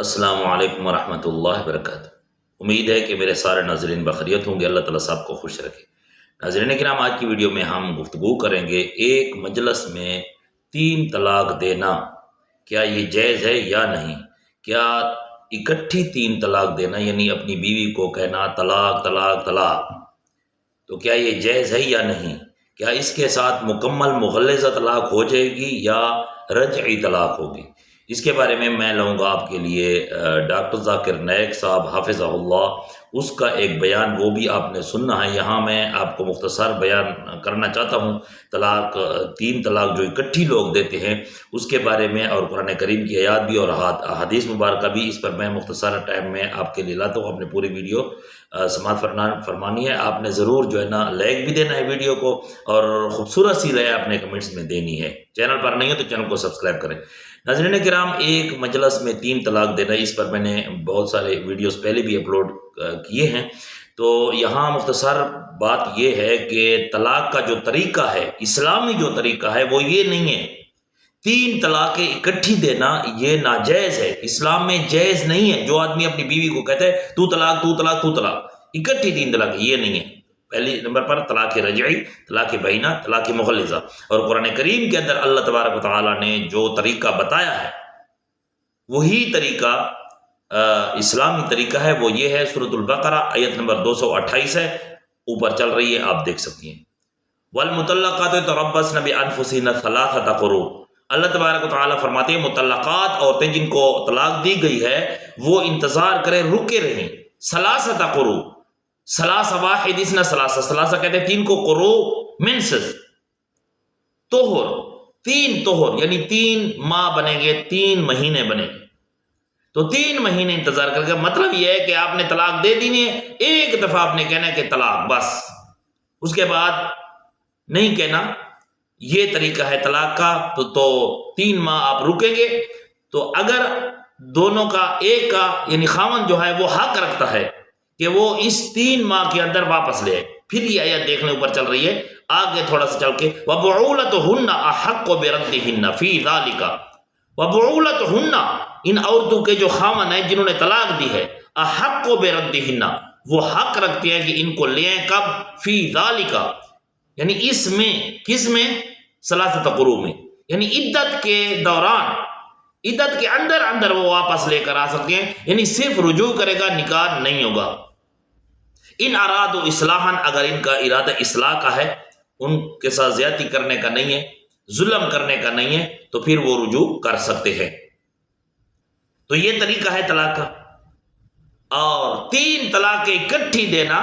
السلام علیکم ورحمۃ اللہ وبرکاتہ۔ امید ہے کہ میرے سارے ناظرین بخیریت ہوں گے، اللہ تعالیٰ صاحب کو خوش رکھے۔ ناظرین کرام، آج کی ویڈیو میں ہم گفتگو کریں گے ایک مجلس میں 3 طلاق دینا کیا یہ جائز ہے یا نہیں۔ کیا اکٹھی 3 طلاق دینا یعنی اپنی بیوی کو کہنا طلاق طلاق طلاق، تو کیا یہ جائز ہے یا نہیں؟ کیا اس کے ساتھ مکمل مغلظہ طلاق ہو جائے گی یا رجعی طلاق ہوگی؟ اس کے بارے میں لوں گا آپ کے لیے ڈاکٹر ذاکر نائک صاحب حافظہ اللہ، اس کا ایک بیان، وہ بھی آپ نے سننا ہے۔ یہاں میں آپ کو مختصر بیان کرنا چاہتا ہوں۔ 3 طلاق جو اکٹھی لوگ دیتے ہیں اس کے بارے میں، اور قرآن کریم کی آیات بھی اور حدیث مبارکہ بھی، اس پر میں مختصر ٹائم میں آپ کے لیے لاتا ہوں۔ اپنے پوری ویڈیو سماعت فرمانی ہے، آپ نے ضرور جو ہے نا لائک بھی دینا ہے ویڈیو کو، اور خوبصورت سی رائے اپنے کمنٹس میں دینی ہے۔ چینل پر نہیں ہے تو چینل کو سبسکرائب کریں۔ ناظرین کرام، ایک مجلس میں 3 طلاق دینا، اس پر میں نے بہت سارے ویڈیوز پہلے بھی اپلوڈ کیے ہیں۔ تو یہاں مختصر بات یہ ہے کہ طلاق کا جو طریقہ ہے، اسلامی جو طریقہ ہے، وہ یہ نہیں ہے 3 طلاقیں اکٹھی دینا، یہ ناجائز ہے، اسلام میں جائز نہیں ہے۔ جو آدمی اپنی بیوی کو کہتا ہے تو طلاق تو طلاق تو طلاق، اکٹھی 3 طلاق، یہ نہیں ہے۔ پہلی نمبر پر طلاق رجعی، طلاق بینہ، طلاق مغلظہ، اور قرآن کریم کے اندر اللہ تبارک و تعالیٰ نے جو طریقہ بتایا ہے وہی طریقہ اسلامی طریقہ ہے، وہ یہ ہے۔ سورۃ البقرہ آیت نمبر 228 ہے، اوپر چل رہی ہے، آپ دیکھ سکتی ہیں۔ والمطلقات یتربصن بانفسہن ثلاثۃ قروء، اللہ تبارک و تعالیٰ فرماتے ہیں مطلقات عورتیں جن کو طلاق دی گئی ہے وہ انتظار کریں، رکے رہیں، ثلاثۃ قروء، ثلاثہ واحد اسنا ثلاثہ کہتے ہیں 3 کو، قروء منسز، طہر، 3 طہر یعنی 3 ماہ بنیں گے، 3 مہینے بنیں گے، تو 3 مہینے انتظار کر کے، مطلب یہ ہے کہ آپ نے طلاق دے دینی ہے، ایک دفعہ آپ نے کہنا ہے کہ طلاق، بس اس کے بعد نہیں کہنا۔ یہ طریقہ ہے طلاق کا۔ تو 3 ماہ آپ رکیں گے، تو اگر دونوں کا، ایک کا یعنی خاوند جو ہے وہ حق رکھتا ہے کہ وہ اس 3 ماہ کے اندر واپس لے آئے، پھر یہ آیت دیکھنے اوپر چل رہی ہے آگے تھوڑا سا چل کے، وَبُعُولَتُهُنَّ أَحَقُّ بِرَدِّهِنَّ فِي ذَلِكَ، وَبُعُولَتُهُنَّ، ان عورتوں کے جو خاوند ہیں جنہوں نے طلاق دی ہے، أَحَقُّ بِرَدِّهِنَّ، وہ حق رکھتے ہیں کہ ان کو لے آئیں، کب؟ فی ذالک، یعنی اس میں، کس میں؟ ثلاثۃ قروء میں، یعنی عدت کے دوران، عدت کے اندر وہ واپس لے کر آ سکتے ہیں، یعنی صرف رجوع کرے گا، نکاح نہیں ہوگا۔ ان ارادوا اصلاحا، اگر ان کا ارادہ اصلاح کا ہے، ان کے ساتھ زیادتی کرنے کا نہیں ہے، ظلم کرنے کا نہیں ہے، تو پھر وہ رجوع کر سکتے ہیں۔ تو یہ طریقہ ہے طلاق کا۔ اور 3 طلاقیں اکٹھی دینا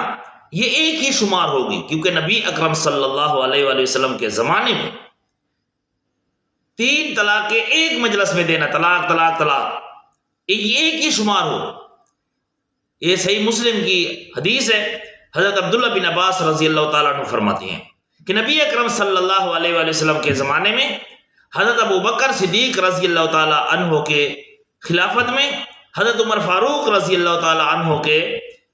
یہ ایک ہی شمار ہوگی، کیونکہ نبی اکرم صلی اللہ علیہ وآلہ وسلم کے زمانے میں 3 طلاقیں ایک مجلس میں دینا، طلاق طلاق طلاق، یہ ایک ہی شمار ہوگا۔ یہ صحیح مسلم کی حدیث ہے، حضرت عبداللہ بن عباس رضی اللہ تعالیٰ عنہ فرماتے ہیں کہ نبی اکرم صلی اللہ علیہ وآلہ وسلم کے زمانے میں حضرت ابو بکر صدیق رضی اللہ تعالیٰ عنہ کے خلافت میں، حضرت عمر فاروق رضی اللہ تعالیٰ عنہ کے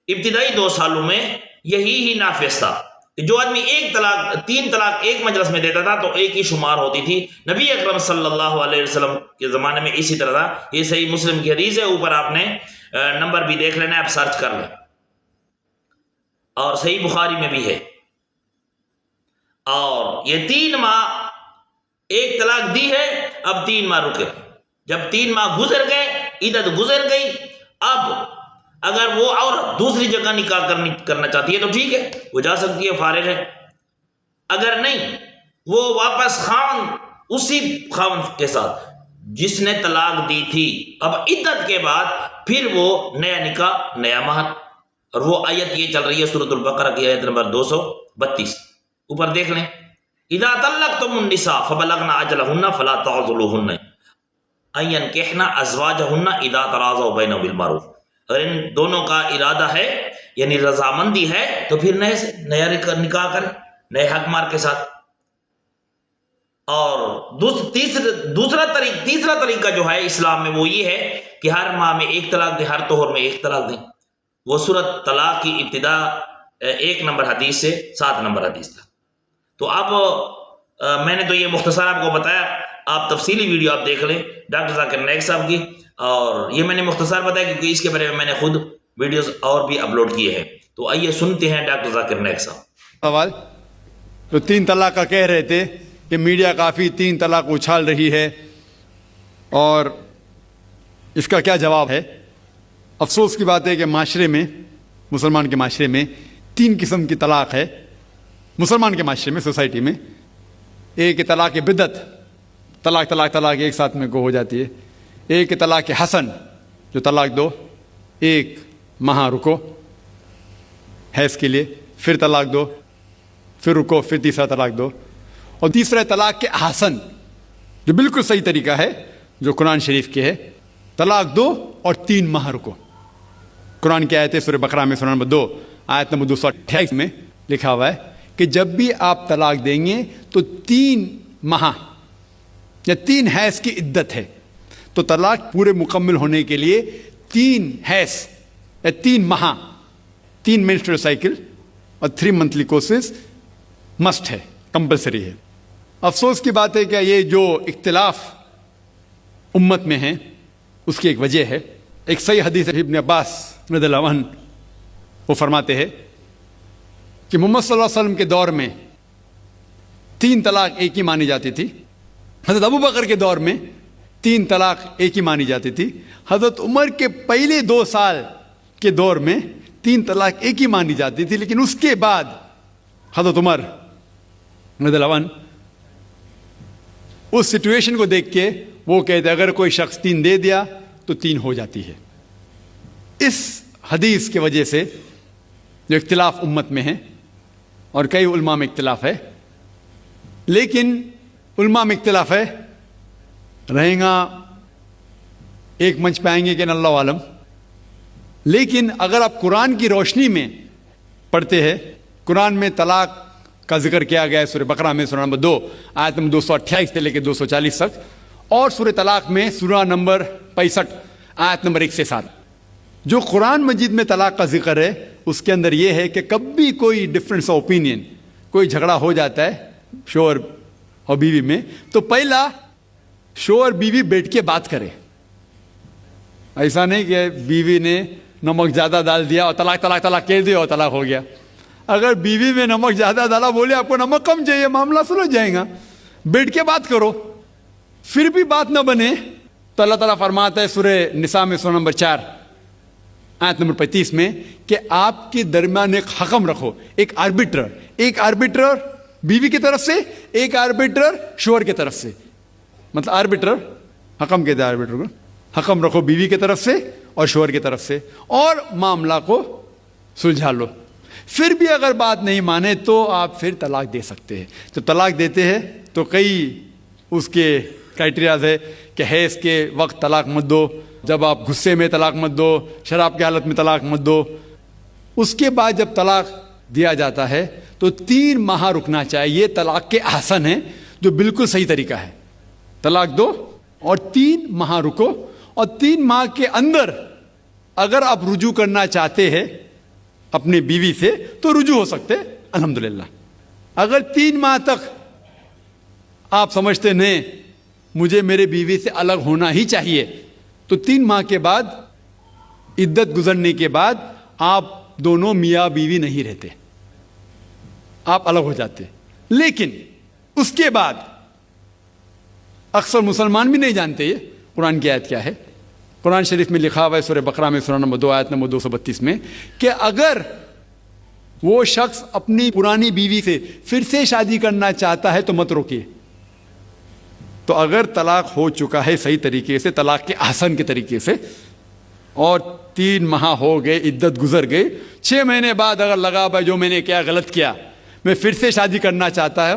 ابتدائی 2 سالوں میں یہی نافذ تھا۔ جو آدمی 3 طلاق ایک مجلس میں دیتا تھا تو ایک ہی شمار ہوتی تھی۔ نبی اکرم صلی اللہ علیہ وسلم کے زمانے میں اسی طرح تھا۔ یہ صحیح مسلم کی حدیث ہے، اوپر آپ نے نمبر بھی دیکھ لینا، آپ سرچ کر لیں، اور صحیح بخاری میں بھی ہے۔ اور یہ 3 ماہ ایک طلاق دی ہے، اب 3 ماہ رکے، جب 3 ماہ گزر گئے، عدت گزر گئی، اب اگر وہ عورت دوسری جگہ نکاح کرنا چاہتی ہے تو ٹھیک ہے، وہ جا سکتی ہے، فارغ ہے۔ اگر نہیں، وہ واپس اسی خاوند کے ساتھ جس نے طلاق دی تھی، اب عدت کے بعد پھر وہ نیا نکاح، نیا مہر، اور وہ آیت یہ چل رہی ہے سورۃ البقرہ کی آیت نمبر 232، اوپر دیکھ لیں۔ اذا طلقتم النساء فبلغن اجلهن فلا تعضلوهن ان ينكحن ازواجهن اذا تراضوا بينهم بالمعروف، اگر ان دونوں کا ارادہ ہے یعنی رضامندی ہے تو پھر نیا نکاح کریں، نئے حق مار کے ساتھ۔ اور تیسرا طریقہ جو ہے اسلام میں وہ یہ ہے کہ ہر ماہ میں 1 طلاق دیں، ہر طہر میں 1 طلاق دیں۔ وہ سورۃ طلاق کی ابتدا 1 نمبر حدیث سے 7 نمبر حدیث تک۔ تو اب میں نے تو یہ مختصر آپ کو بتایا آپ تفصیلی ویڈیو آپ دیکھ لیں ڈاکٹر ذاکر نائک صاحب کی، اور یہ میں نے مختصر بتایا کیونکہ اس کے بارے میں نے خود ویڈیوز اور بھی اپلوڈ کیے ہیں۔ تو آئیے سنتے ہیں ڈاکٹر ذاکر نائک صاحب۔ سوال تو 3 طلاق کا کہہ رہے تھے کہ میڈیا کافی 3 طلاق اچھال رہی ہے، اور اس کا کیا جواب ہے؟ افسوس کی بات ہے کہ معاشرے میں، مسلمان کے معاشرے میں 3 قسم کی طلاق ہے۔ مسلمان کے معاشرے میں، سوسائٹی میں، ایک طلاق بدعت، طلاق طلاق طلاق ایک ساتھ میں ہو جاتی ہے۔ ایک طلاق حسن، جو طلاق دو، 1 ماہ رکو حیض کے لیے، پھر طلاق دو، پھر رکو، پھر تیسرا طلاق دو۔ اور تیسرا طلاق کے حسن، جو بالکل صحیح طریقہ ہے، جو قرآن شریف کے ہے، طلاق دو اور 3 ماہ رکو۔ قرآن کی آیت ہے سورہ بقرہ میں، سورہ نمبر 2 آیت نمبر 228 میں لکھا ہوا ہے کہ جب بھی آپ طلاق دیں گے تو 3 ماہ یا 3 حیض کی عدت ہے، تو طلاق پورے مکمل ہونے کے لیے 3 حیض یا 3 ماہ، 3 مینسٹرل سائیکل اور 3 منتھلی کورسز مسٹ ہے، کمپلسری ہے۔ افسوس کی بات ہے کہ یہ جو اختلاف امت میں ہے اس کی ایک وجہ ہے۔ ایک صحیح حدیث ابن عباس رضی اللہ عنہ، وہ فرماتے ہیں کہ محمد صلی اللہ علیہ وسلم کے دور میں 3 طلاق ایک ہی مانی جاتی تھی۔ حضرت ابو بکر کے دور میں 3 طلاق ایک ہی مانی جاتی تھی۔ حضرت عمر کے پہلے 2 سال کے دور میں 3 طلاق ایک ہی مانی جاتی تھی، لیکن اس کے بعد حضرت عمر رضی اللہ عنہ اس سچویشن کو دیکھ کے وہ کہتے اگر کوئی شخص 3 دے دیا تو 3 ہو جاتی ہے۔ اس حدیث کی وجہ سے جو اختلاف امت میں ہے، اور کئی علماء میں اختلاف ہے، لیکن علماء میں اختلاف ہے، رہیں گا ایک منچ پہ آئیں گے کہ اللہ عالم۔ لیکن اگر آپ قرآن کی روشنی میں پڑھتے ہیں، قرآن میں طلاق کا ذکر کیا گیا ہے سورہ بقرہ میں، سورہ نمبر 2 آیت نمبر 228 سے لے کے 240 تک، اور سورہ طلاق میں سورہ نمبر 65 آیت نمبر 1 سے 7۔ جو قرآن مجید میں طلاق کا ذکر ہے اس کے اندر یہ ہے کہ کبھی کوئی ڈفرینس آف اوپینین، کوئی جھگڑا ہو جاتا ہے شوہر اور بیوی میں، تو پہلا شوہر بیوی بیٹھ کے بات کرے۔ ایسا نہیں کہ بیوی نے نمک زیادہ ڈال دیا اور طلاق طلاق طلاق کہہ دیا اور طلاق ہو گیا۔ اگر بیوی میں نمک زیادہ ڈالا، بولے آپ کو نمک کم چاہیے، معاملہ سلجھ جائے گا، بیٹھ کے بات کرو۔ پھر بھی بات نہ بنے تو اللہ تعالیٰ فرماتا ہے سورہ نساء میں، سورہ نمبر 4 آیت نمبر 35 میں کہ آپ کے درمیان ایک حکم رکھو، ایک آربیٹر بیوی کی طرف سے، ایک آربیٹر شوہر کی طرف سے۔ مطلب آربیٹر، حکم کہتے ہیں آربیٹر کو، حکم رکھو بیوی کی طرف سے اور شوہر کی طرف سے، اور معاملہ کو سلجھا لو۔ پھر بھی اگر بات نہیں مانے تو آپ پھر طلاق دے سکتے ہیں۔ تو طلاق دیتے ہیں تو کئی اس کے کرائٹیریاز ہے کہ حیض کے وقت طلاق مت دو، جب آپ غصے میں طلاق مت دو، شراب کی حالت میں طلاق مت دو۔ اس کے بعد جب طلاق دیا جاتا ہے تو 3 ماہ رکنا چاہیے۔ یہ طلاق کے احسن ہیں، جو بالکل صحیح طریقہ ہے۔ طلاق دو اور 3 ماہ رکو، اور 3 ماہ کے اندر اگر آپ رجوع کرنا چاہتے ہیں اپنی بیوی سے تو رجوع ہو سکتے، الحمدللہ۔ اگر 3 ماہ تک آپ سمجھتے نہیں مجھے میرے بیوی سے الگ ہونا ہی چاہیے، تو 3 ماہ کے بعد، عدت گزرنے کے بعد، آپ دونوں میاں بیوی نہیں رہتے، آپ الگ ہو جاتے۔ لیکن اس کے بعد اکثر مسلمان بھی نہیں جانتے یہ قرآن کی آیت کیا ہے۔ قرآن شریف میں لکھا ہوا ہے سورہ بقرہ میں، سورہ نمبر 2 آیت نمبر 232 میں کہ اگر وہ شخص اپنی پرانی بیوی سے پھر سے شادی کرنا چاہتا ہے تو مت روکیے۔ تو اگر طلاق ہو چکا ہے صحیح طریقے سے، طلاق کے احسن کے طریقے سے، اور 3 ماہ ہو گئے، عدت گزر گئی، 6 مہینے بعد اگر لگا بھائی جو میں نے کیا غلط کیا، میں پھر سے شادی کرنا چاہتا ہے،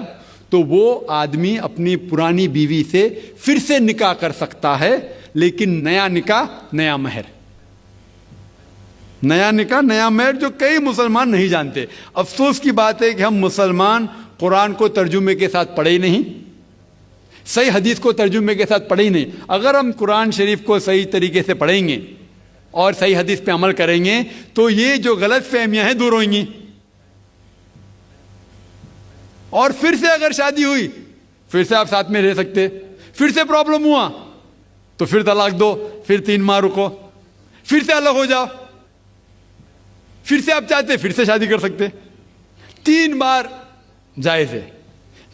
تو وہ آدمی اپنی پرانی بیوی سے پھر سے نکاح کر سکتا ہے، لیکن نیا نکاح نیا مہر، نیا نکاح نیا مہر، جو کئی مسلمان نہیں جانتے۔ افسوس کی بات ہے کہ ہم مسلمان قرآن کو ترجمے کے ساتھ پڑھے ہی نہیں، صحیح حدیث کو ترجمے کے ساتھ پڑھے ہی نہیں۔ اگر ہم قرآن شریف کو صحیح طریقے سے پڑھیں گے اور صحیح حدیث پہ عمل کریں گے تو یہ جو غلط فہمیاں ہیں دور ہوئیں گی، اور پھر سے اگر شادی ہوئی پھر سے آپ ساتھ میں رہ سکتے، پھر سے پرابلم ہوا تو پھر طلاق دو، پھر 3 ماہ رکو، پھر سے الگ ہو جاؤ، پھر سے آپ چاہتے پھر سے شادی کر سکتے، 3 بار جائز ہے،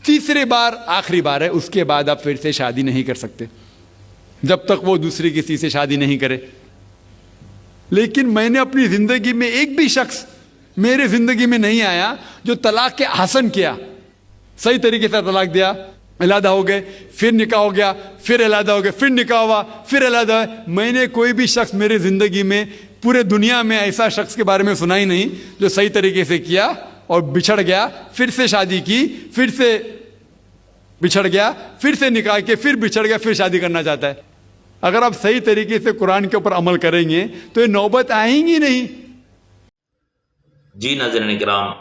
تیسرے بار آخری بار ہے، اس کے بعد آپ پھر سے شادی نہیں کر سکتے جب تک وہ دوسری کسی سے شادی نہیں کرے۔ لیکن میں نے اپنی زندگی میں ایک بھی شخص میرے زندگی میں نہیں آیا جو طلاق کے حسن کیا، صحیح طریقے سے طلاق دیا، علیحدہ ہو گئے، پھر نکاح ہو گیا، پھر علیحدہ ہو گئے، پھر نکاح ہوا، پھر علیحدہ ہوا۔ میں نے کوئی بھی شخص میرے زندگی میں پورے دنیا میں ایسا شخص کے بارے میں سنا ہی نہیں جو صحیح طریقے سے کیا اور بچھڑ گیا، پھر سے شادی کی، پھر سے بچھڑ گیا، پھر سے نکاح کے، پھر بچھڑ گیا، پھر شادی کرنا چاہتا ہے۔ اگر آپ صحیح طریقے سے قرآن کے اوپر عمل کریں گے تو یہ نوبت آئیں گی نہیں۔ جی ناظرین کرام،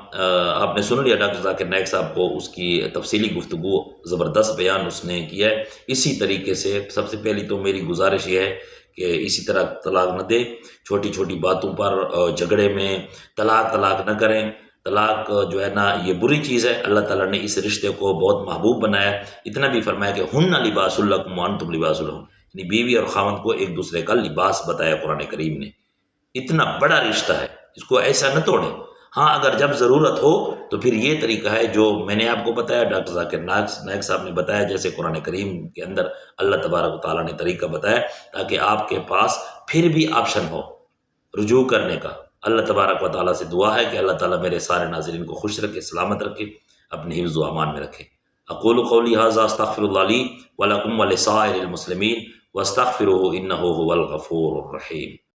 آپ نے سن لیا ڈاکٹر ذاکر نائک صاحب کو، اس کی تفصیلی گفتگو، زبردست بیان اس نے کیا ہے۔ اسی طریقے سے سب سے پہلی تو میری گزارش یہ ہے کہ اسی طرح طلاق نہ دے، چھوٹی چھوٹی باتوں پر جھگڑے میں طلاق نہ کریں۔ طلاق جو ہے نا یہ بری چیز ہے، اللہ تعالیٰ نے اس رشتے کو بہت محبوب بنایا ہے، اتنا بھی فرمایا کہ ہن لباس لکم وانتم لباس لہن، یعنی بیوی اور خاوند کو ایک دوسرے کا لباس بتایا قرآن کریم نے۔ اتنا بڑا رشتہ ہے، اس کو ایسا نہ توڑیں۔ ہاں اگر جب ضرورت ہو تو پھر یہ طریقہ ہے جو میں نے آپ کو بتایا، ڈاکٹر ذاکر نائک صاحب نے بتایا، جیسے قرآن کریم کے اندر اللہ تبارک و تعالیٰ نے طریقہ بتایا تاکہ آپ کے پاس پھر بھی آپشن ہو رجوع کرنے کا۔ اللہ تبارک و تعالیٰ سے دعا ہے کہ اللہ تعالیٰ میرے سارے ناظرین کو خوش رکھے، سلامت رکھے، اپنے حفظ و امان میں رکھے۔ اقول قولی ھذا استغفر اللہ لی ولکم ولسائر المسلمین واستغفروہ انہ ھو الغفور الرحیم۔